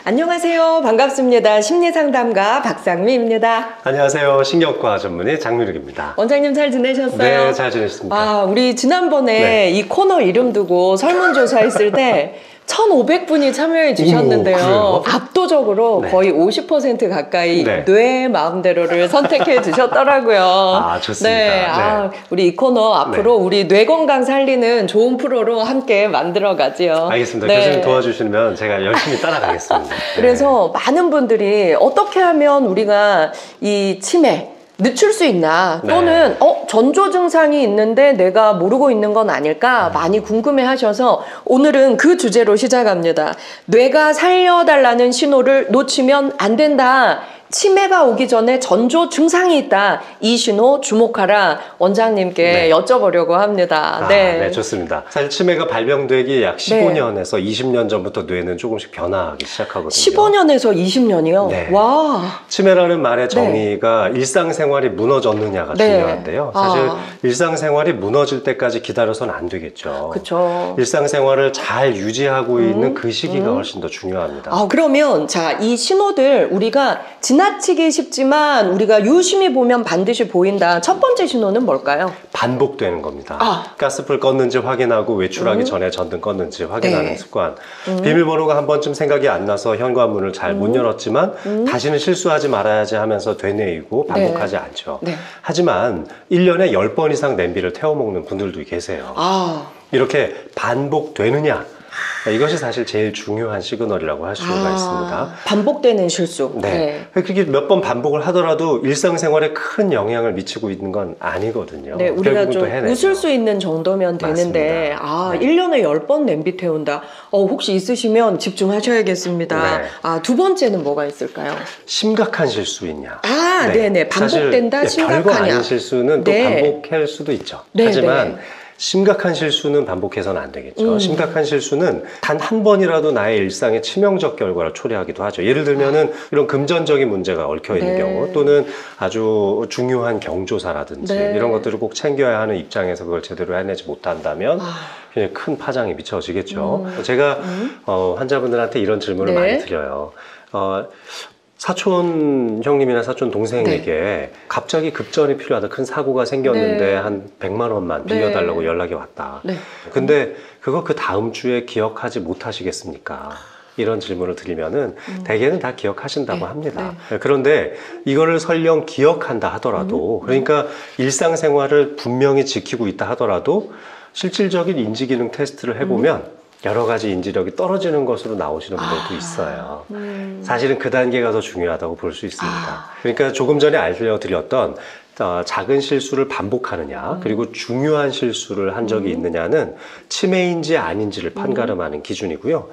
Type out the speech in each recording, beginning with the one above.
안녕하세요. 반갑습니다. 심리상담가 박상미입니다. 안녕하세요. 신경과 전문의 장유력입니다. 원장님 잘 지내셨어요? 네, 잘 지냈습니다. 우리 지난번에 이 코너 이름 두고 설문조사 했을 때 1,500분이 참여해 주셨는데요. 압도적으로 거의 50% 가까이 뇌 마음대로를 선택해 주셨더라고요. 좋습니다. 우리 이 코너 앞으로 우리 뇌 건강 살리는 좋은 프로로 함께 만들어 가지요. 알겠습니다. 교수님 도와주시면 제가 열심히 따라가겠습니다. 그래서 많은 분들이 어떻게 하면 우리가 이 치매 늦출 수 있나 또는 전조 증상이 있는데 내가 모르고 있는 건 아닐까 많이 궁금해 하셔서 오늘은 그 주제로 시작합니다. 뇌가 살려달라는 신호를 놓치면 안 된다. 치매가 오기 전에 전조 증상이 있다. 이 신호 주목하라. 원장님께 여쭤보려고 합니다. 네, 좋습니다. 사실 치매가 발병되기 약 15년에서 20년 전부터 뇌는 조금씩 변화하기 시작하거든요. 15년에서 20년이요? 와. 치매라는 말의 정의가 일상생활이 무너졌느냐가 중요한데요. 사실 일상생활이 무너질 때까지 기다려서는 안 되겠죠. 그렇죠. 일상생활을 잘 유지하고 있는 그 시기가 훨씬 더 중요합니다. 그러면 자, 이 신호들 우리가 지나치기 쉽지만 우리가 유심히 보면 반드시 보인다. 첫 번째 신호는 뭘까요? 반복되는 겁니다. 가스불 껐는지 확인하고 외출하기 전에 전등 껐는지 확인하는 습관. 비밀번호가 한 번쯤 생각이 안 나서 현관문을 잘 못 열었지만 다시는 실수하지 말아야지 하면서 되뇌이고 반복하지 않죠. 하지만 1년에 10번 이상 냄비를 태워먹는 분들도 계세요. 이렇게 반복되느냐? 이것이 사실 제일 중요한 시그널이라고 할 수가 있습니다. 반복되는 실수. 그렇게 몇 번 반복을 하더라도 일상생활에 큰 영향을 미치고 있는 건 아니거든요. 우리가 좀 웃을 수 있는 정도면 되는데 1년에 10번 냄비 태운다. 혹시 있으시면 집중하셔야겠습니다. 두 번째는 뭐가 있을까요? 심각한 실수있냐. 반복된다, 심각하냐. 별거 아닌 실수는 또 반복할 수도 있죠. 하지만 심각한 실수는 반복해서는 안 되겠죠. 심각한 실수는 단 한 번이라도 나의 일상에 치명적 결과를 초래하기도 하죠. 예를 들면은 이런 금전적인 문제가 얽혀 있는 경우 또는 아주 중요한 경조사라든지 이런 것들을 꼭 챙겨야 하는 입장에서 그걸 제대로 해내지 못한다면 굉장히 큰 파장이 미쳐지겠죠. 제가 환자분들한테 이런 질문을 많이 드려요. 사촌 형님이나 사촌 동생에게 갑자기 급전이 필요하다. 큰 사고가 생겼는데 한 100만 원만 빌려달라고 연락이 왔다. 근데 그거 그 다음 주에 기억하지 못하시겠습니까? 이런 질문을 드리면은 대개는 다 기억하신다고 합니다. 그런데 이거를 설령 기억한다 하더라도 그러니까 일상생활을 분명히 지키고 있다 하더라도 실질적인 인지기능 테스트를 해보면 여러 가지 인지력이 떨어지는 것으로 나오시는 분들도 있어요. 사실은 그 단계가 더 중요하다고 볼 수 있습니다. 그러니까 조금 전에 알려드렸던 작은 실수를 반복하느냐 그리고 중요한 실수를 한 적이 있느냐는 치매인지 아닌지를 판가름하는 기준이고요.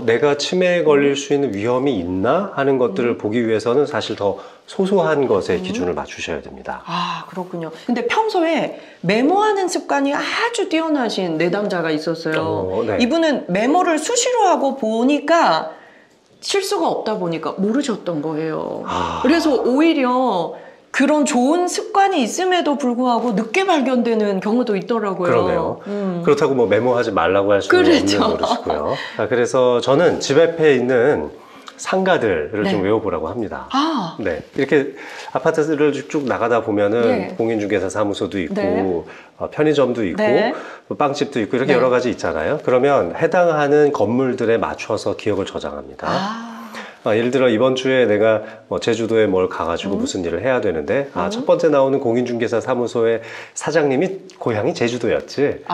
내가 치매에 걸릴 수 있는 위험이 있나 하는 것들을 보기 위해서는 사실 더 소소한 것에 기준을 맞추셔야 됩니다. 그렇군요. 근데 평소에 메모하는 습관이 아주 뛰어나신 내담자가 있었어요. 이분은 메모를 수시로 하고 보니까 실수가 없다 보니까 모르셨던 거예요. 그래서 오히려 그런 좋은 습관이 있음에도 불구하고 늦게 발견되는 경우도 있더라고요. 그러네요. 그렇다고 뭐 메모하지 말라고 할 수는 없는 노릇이고요. 그래서 저는 집 앞에 있는 상가들을 좀 외워보라고 합니다. 이렇게 아파트를 쭉 나가다 보면은 공인중개사 사무소도 있고 편의점도 있고 빵집도 있고 이렇게 여러 가지 있잖아요. 그러면 해당하는 건물들에 맞춰서 기억을 저장합니다. 예를 들어 이번 주에 내가 제주도에 뭘 가가지고 무슨 일을 해야 되는데 첫 번째 나오는 공인중개사 사무소의 사장님이 고향이 제주도였지.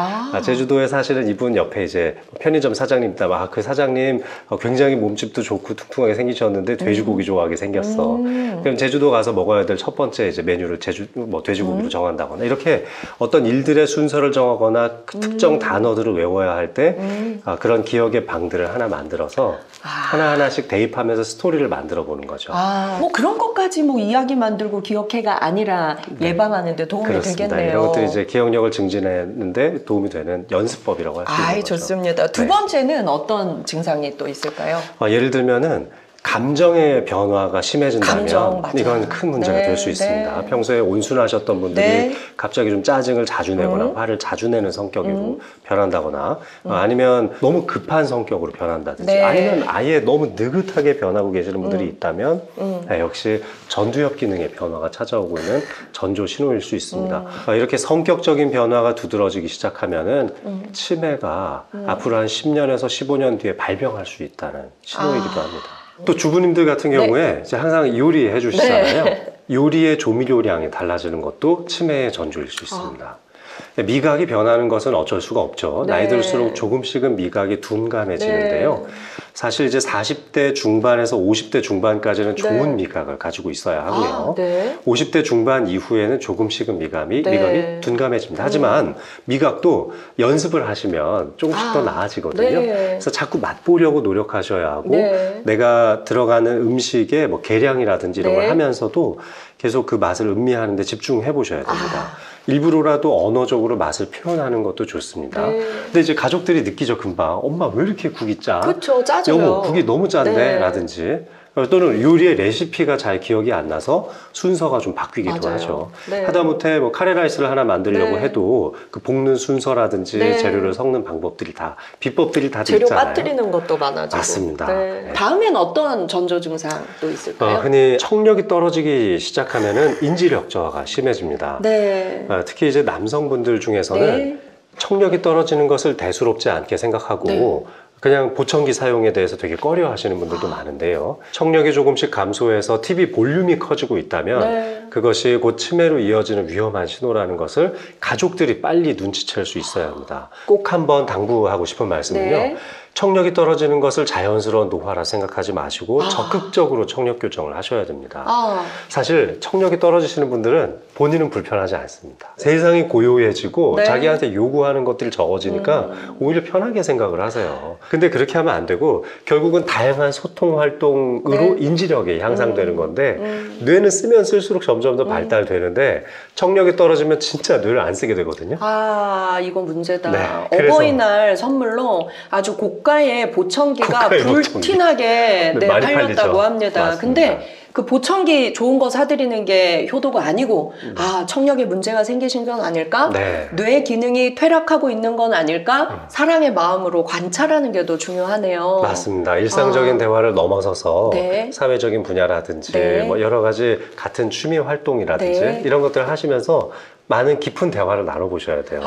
제주도에 사실은 이분 옆에 이제 편의점 사장님이다. 그 사장님 굉장히 몸집도 좋고 퉁퉁하게 생기셨는데 돼지고기 좋아하게 생겼어. 그럼 제주도 가서 먹어야 될 첫 번째 이제 메뉴를 돼지고기로 정한다거나 이렇게 어떤 일들의 순서를 정하거나 그 특정 단어들을 외워야 할 때 그런 기억의 방들을 하나 만들어서 하나하나씩 대입하면서 스토리를 만들어 보는 거죠. 뭐 그런 것까지 뭐 이야기 만들고 기억해가 아니라 예방하는 데 도움이 되겠네요. 이런 것들이 이제 기억력을 증진하는데 도움이 되는 연습법이라고 할 수 있는 거죠. 좋습니다. 두 번째는 어떤 증상이 또 있을까요? 예를 들면은 감정의 변화가 심해진다면 감정, 맞아요. 이건 큰 문제가 네, 될 수 있습니다. 네. 평소에 온순하셨던 분들이 네. 갑자기 좀 짜증을 자주 내거나 화를 자주 내는 성격으로 변한다거나 아니면 너무 급한 성격으로 변한다든지 네. 아니면 아예 너무 느긋하게 변하고 계시는 분들이 있다면 네, 역시 전두엽 기능의 변화가 찾아오고 있는 전조 신호일 수 있습니다. 이렇게 성격적인 변화가 두드러지기 시작하면은 치매가 앞으로 한 10년에서 15년 뒤에 발병할 수 있다는 신호이기도 합니다. 또 주부님들 같은 경우에 이제 항상 요리해 주시잖아요. 요리의 조미료량이 달라지는 것도 치매의 전조일 수 있습니다. 미각이 변하는 것은 어쩔 수가 없죠. 네. 나이 들수록 조금씩은 미각이 둔감해지는데요. 네. 사실 이제 40대 중반에서 50대 중반까지는 좋은 미각을 가지고 있어야 하고요. 네. 50대 중반 이후에는 조금씩은 미각이 네. 둔감해집니다. 하지만 미각도 연습을 하시면 조금씩 더 나아지거든요. 네. 그래서 자꾸 맛보려고 노력하셔야 하고 네. 내가 들어가는 음식의 뭐 계량이라든지 이런 네. 걸 하면서도 계속 그 맛을 음미하는 데 집중해 보셔야 됩니다. 일부러라도 언어적으로 맛을 표현하는 것도 좋습니다. 네. 근데 이제 가족들이 느끼죠, 금방. 엄마 왜 이렇게 국이 짜? 그쵸, 짜져요. 여보, 국이 너무 짠데? 네. 라든지. 또는 요리의 레시피가 잘 기억이 안 나서 순서가 좀 바뀌기도 맞아요. 하죠. 네. 하다못해 뭐 카레라이스를 하나 만들려고 네. 해도 그 볶는 순서라든지 네. 재료를 섞는 방법들이 다, 비법들이 다 재료 있잖아요. 빠뜨리는 것도 많아지고. 맞습니다. 네. 네. 다음엔 어떤 전조 증상 또 있을까요? 흔히 청력이 떨어지기 시작하면은 인지력 저하가 심해집니다. 네. 특히 이제 남성분들 중에서는 네. 청력이 떨어지는 것을 대수롭지 않게 생각하고 네. 그냥 보청기 사용에 대해서 되게 꺼려 하시는 분들도 많은데요. 청력이 조금씩 감소해서 TV 볼륨이 커지고 있다면 네. 그것이 곧 치매로 이어지는 위험한 신호라는 것을 가족들이 빨리 눈치챌 수 있어야 합니다. 꼭 한번 당부하고 싶은 말씀은요. 네. 청력이 떨어지는 것을 자연스러운 노화라 생각하지 마시고 적극적으로 청력 교정을 하셔야 됩니다. 사실 청력이 떨어지시는 분들은 본인은 불편하지 않습니다. 세상이 고요해지고 네. 자기한테 요구하는 것들이 적어지니까 오히려 편하게 생각을 하세요. 근데 그렇게 하면 안 되고 결국은 다양한 소통 활동으로 네. 인지력이 향상되는 건데 뇌는 쓰면 쓸수록 점점 더 발달되는데 청력이 떨어지면 진짜 뇌를 안 쓰게 되거든요. 이거 문제다. 네, 그래서- 어버이날 선물로 아주 고가의 보청기가 고가의 불티나게 네, 네, 많이 팔렸다고 팔리죠. 합니다. 맞습니다. 근데 그 보청기 좋은 거 사드리는 게 효도가 아니고 청력에 문제가 생기신 건 아닐까? 네. 뇌 기능이 퇴락하고 있는 건 아닐까? 사랑의 마음으로 관찰하는 게 더 중요하네요. 맞습니다. 일상적인 대화를 넘어서서 네. 사회적인 분야라든지 네. 뭐 여러 가지 같은 취미 활동이라든지 네. 이런 것들을 하시면서 많은 깊은 대화를 나눠보셔야 돼요.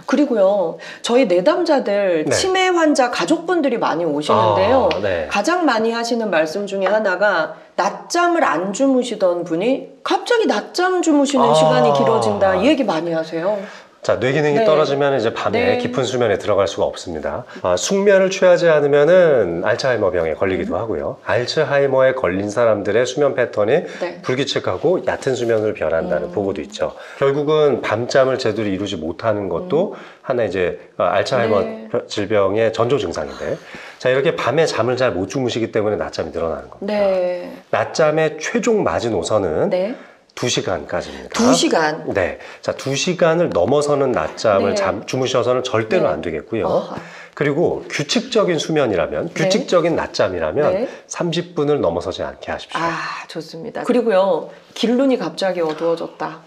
그리고요. 저희 내담자들 네. 치매 환자 가족분들이 많이 오시는데요. 네. 가장 많이 하시는 말씀 중에 하나가 낮잠을 안 주무시던 분이 갑자기 낮잠 주무시는 시간이 길어진다. 이 얘기 많이 하세요. 자, 뇌 기능이 네. 떨어지면 이제 밤에 네. 깊은 수면에 들어갈 수가 없습니다. 숙면을 취하지 않으면은 알츠하이머 병에 걸리기도 하고요. 알츠하이머에 걸린 사람들의 수면 패턴이 네. 불규칙하고 얕은 수면으로 변한다는 보고도 있죠. 결국은 밤잠을 제대로 이루지 못하는 것도 하나 이제 알츠하이머 네. 질병의 전조 증상인데, 자, 이렇게 밤에 잠을 잘 못 주무시기 때문에 낮잠이 늘어나는 겁니다. 네. 낮잠의 최종 마지노선은 네. 2시간까지입니다. 2시간. 네. 자, 2시간을 넘어서는 낮잠을 네. 주무셔서는 절대로 네. 안 되겠고요. 아하. 그리고 규칙적인 수면이라면, 규칙적인 낮잠이라면 네. 30분을 넘어서지 않게 하십시오. 좋습니다. 그리고요. 길눈이 갑자기 어두워졌다.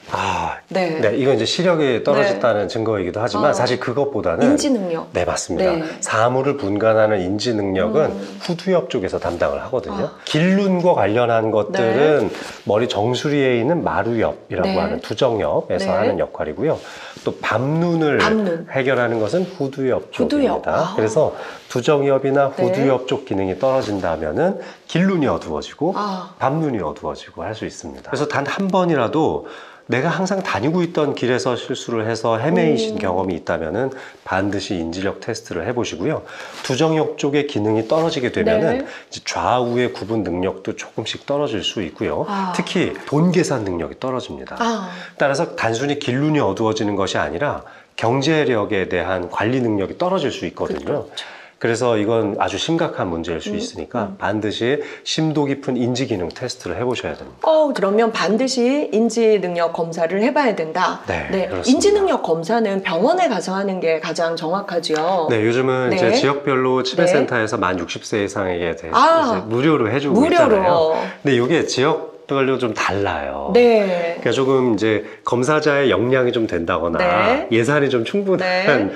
네. 네, 이건 이제 시력이 떨어졌다는 증거이기도 하지만 사실 그것보다는 인지 능력. 네, 맞습니다. 네. 사물을 분간하는 인지 능력은 후두엽 쪽에서 담당을 하거든요. 길눈과 관련한 것들은 머리 정수리에 있는 마루엽이라고 네. 하는 두정엽에서 네. 하는 역할이고요. 또 밤눈을 해결하는 것은 후두엽 쪽입니다. 그래서 두정엽이나 후두엽 쪽 기능이 떨어진다면은 길눈이 어두워지고 밤눈이 어두워지고 할 수 있습니다. 그래서 단 한 번이라도 내가 항상 다니고 있던 길에서 실수를 해서 헤매이신 경험이 있다면은 반드시 인지력 테스트를 해보시고요. 두정엽 쪽의 기능이 떨어지게 되면은 네. 이제 좌우의 구분 능력도 조금씩 떨어질 수 있고요. 특히 돈 계산 능력이 떨어집니다. 따라서 단순히 길눈이 어두워지는 것이 아니라 경제력에 대한 관리 능력이 떨어질 수 있거든요. 그래서 이건 아주 심각한 문제일 수 있으니까 반드시 심도 깊은 인지 기능 테스트를 해보셔야 됩니다. 그러면 반드시 인지 능력 검사를 해봐야 된다. 네, 그렇습니다. 인지 능력 검사는 병원에 가서 하는 게 가장 정확하죠. 네, 요즘은 네. 이제 지역별로 치매센터에서 만 60세 이상에게 이제 무료로 해주고 있잖아요. 근데 이게 지역별로 좀 달라요. 네. 그러니까 조금 이제 검사자의 역량이 좀 된다거나 네. 예산이 좀 충분한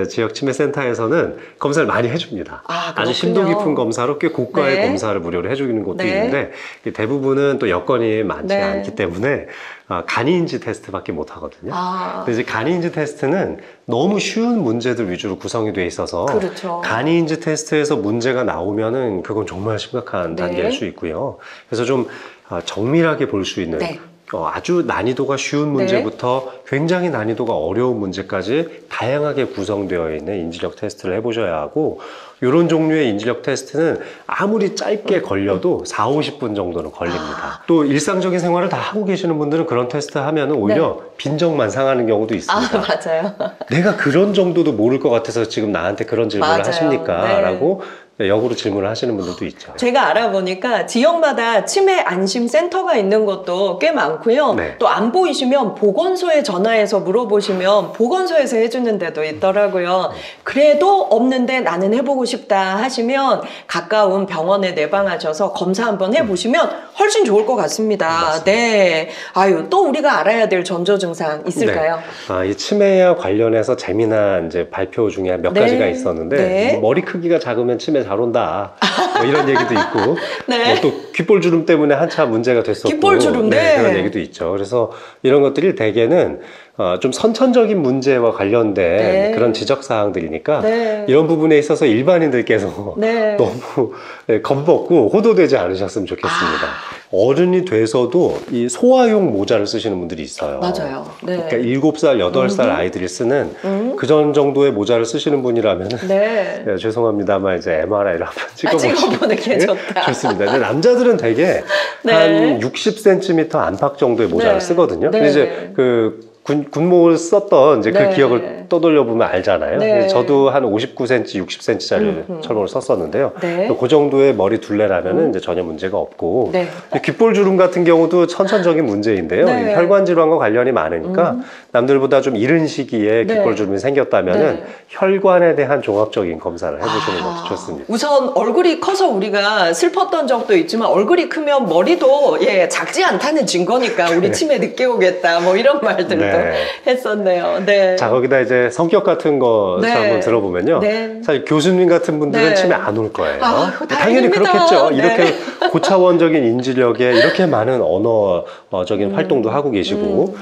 지역 치매센터에서는 검사를 많이 해줍니다. 아주 심도 깊은 검사로 꽤 고가의 검사를 무료로 해주는 곳도 있는데 대부분은 또 여건이 많지 않기 때문에 간이인지 테스트밖에 못 하거든요. 근데 이제 간이인지 테스트는 너무 쉬운 문제들 위주로 구성이 돼 있어서 그렇죠. 간이인지 테스트에서 문제가 나오면은 그건 정말 심각한 단계일 수 있고요. 그래서 좀 정밀하게 볼 수 있는 아주 난이도가 쉬운 문제부터 굉장히 난이도가 어려운 문제까지 다양하게 구성되어 있는 인지력 테스트를 해보셔야 하고, 이런 종류의 인지력 테스트는 아무리 짧게 걸려도 4, 50분 정도는 걸립니다. 또 일상적인 생활을 다 하고 계시는 분들은 그런 테스트 하면 오히려 빈정만 상하는 경우도 있습니다. 맞아요. 내가 그런 정도도 모를 것 같아서 지금 나한테 그런 질문을 하십니까? 라고 역으로 질문을 하시는 분들도 있죠. 제가 알아보니까 지역마다 치매 안심 센터가 있는 것도 꽤 많고요. 또 안 보이시면 보건소에 전화해서 물어보시면 보건소에서 해주는 데도 있더라고요. 그래도 없는데 나는 해보고 싶다 하시면 가까운 병원에 내방하셔서 검사 한번 해보시면 훨씬 좋을 것 같습니다. 맞습니다. 네. 또 우리가 알아야 될 전조 증상 있을까요? 이 치매와 관련해서 재미난 이제 발표 중에 몇 가지가 있었는데 머리 크기가 작으면 치매 잘 온다. 뭐 이런 얘기도 있고 또 귓볼주름 때문에 한참 문제가 됐었고 귓볼주름, 그런 얘기도 있죠. 그래서 이런 것들이 대개는 좀 선천적인 문제와 관련된 그런 지적사항들이니까 이런 부분에 있어서 일반인들께서 너무 겁먹고 호도되지 않으셨으면 좋겠습니다. 어른이 돼서도 이 소아용 모자를 쓰시는 분들이 있어요. 맞아요. 그러니까 7살, 8살 아이들이 쓰는 그전 정도의 모자를 쓰시는 분이라면 죄송합니다만 이제 MRI를 한번 찍어보는 게 좋다. 좋습니다. 근데 남자들은 되게 한 60cm 안팎 정도의 모자를 쓰거든요. 근데 이제 군목을 썼던 이제 그 기억을 떠돌려 보면 알잖아요. 저도 한 59cm, 60cm짜리 철봉을 썼었는데요. 그 정도의 머리 둘레라면은 이제 전혀 문제가 없고, 귓볼주름 같은 경우도 선천적인 문제인데요. 혈관 질환과 관련이 많으니까 남들보다 좀 이른 시기에 귓볼주름이 생겼다면은 혈관에 대한 종합적인 검사를 해보시는 것도 좋습니다. 우선 얼굴이 커서 우리가 슬펐던 적도 있지만 얼굴이 크면 머리도 작지 않다는 증거니까 우리 치매 늦게 오겠다 뭐 이런 말들도 했었네요. 자, 거기다 이제 성격 같은 거 한번 들어보면요. 사실 교수님 같은 분들은 치매 안 올 거예요. 당연히 그렇겠죠. 이렇게 고차원적인 인지력에 이렇게 많은 언어적인 활동도 하고 계시고,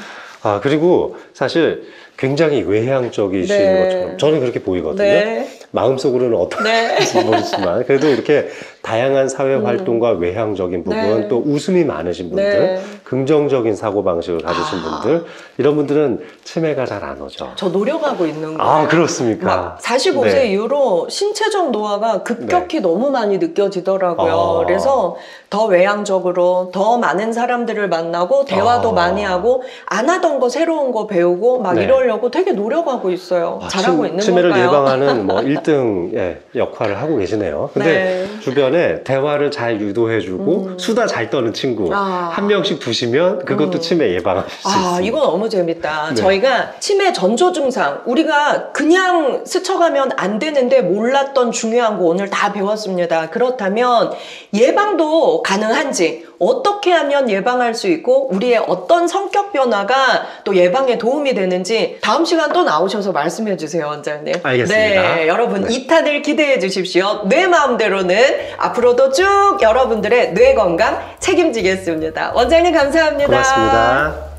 그리고 사실 굉장히 외향적이신 것처럼 저는 그렇게 보이거든요. 마음속으로는 어떤지 모르지만 그래도 이렇게 다양한 사회 활동과 외향적인 부분, 또 웃음이 많으신 분들, 긍정적인 사고방식을 가지신 분들, 이런 분들은 치매가 잘 안 오죠. 저 노력하고 있는 거예요. 그렇습니까? 45세 이후로 신체적 노화가 급격히 너무 많이 느껴지더라고요. 그래서 더 외향적으로 더 많은 사람들을 만나고 대화도 많이 하고 안 하던 거 새로운 거 배우고 막 이러려고 되게 노력하고 있어요. 잘하고 있는 치매를 건가요? 예방하는 뭐 1등 역할을 하고 계시네요. 근데 주변에 대화를 잘 유도해주고 수다 잘 떠는 친구 한 명씩 두시면 그것도 치매 예방하실 수 있습니다. 이거 너무 재밌다. 저희가 치매 전조 증상, 우리가 그냥 스쳐가면 안 되는데 몰랐던 중요한 거 오늘 다 배웠습니다. 그렇다면 예방도 가능한지, 어떻게 하면 예방할 수 있고 우리의 어떤 성격 변화가 또 예방에 도움이 되는지 다음 시간 또 나오셔서 말씀해 주세요, 원장님. 알겠습니다. 여러분 2탄을 기대해 주십시오. 내 마음대로는 앞으로도 쭉 여러분들의 뇌 건강 책임지겠습니다. 원장님 감사합니다. 고맙습니다.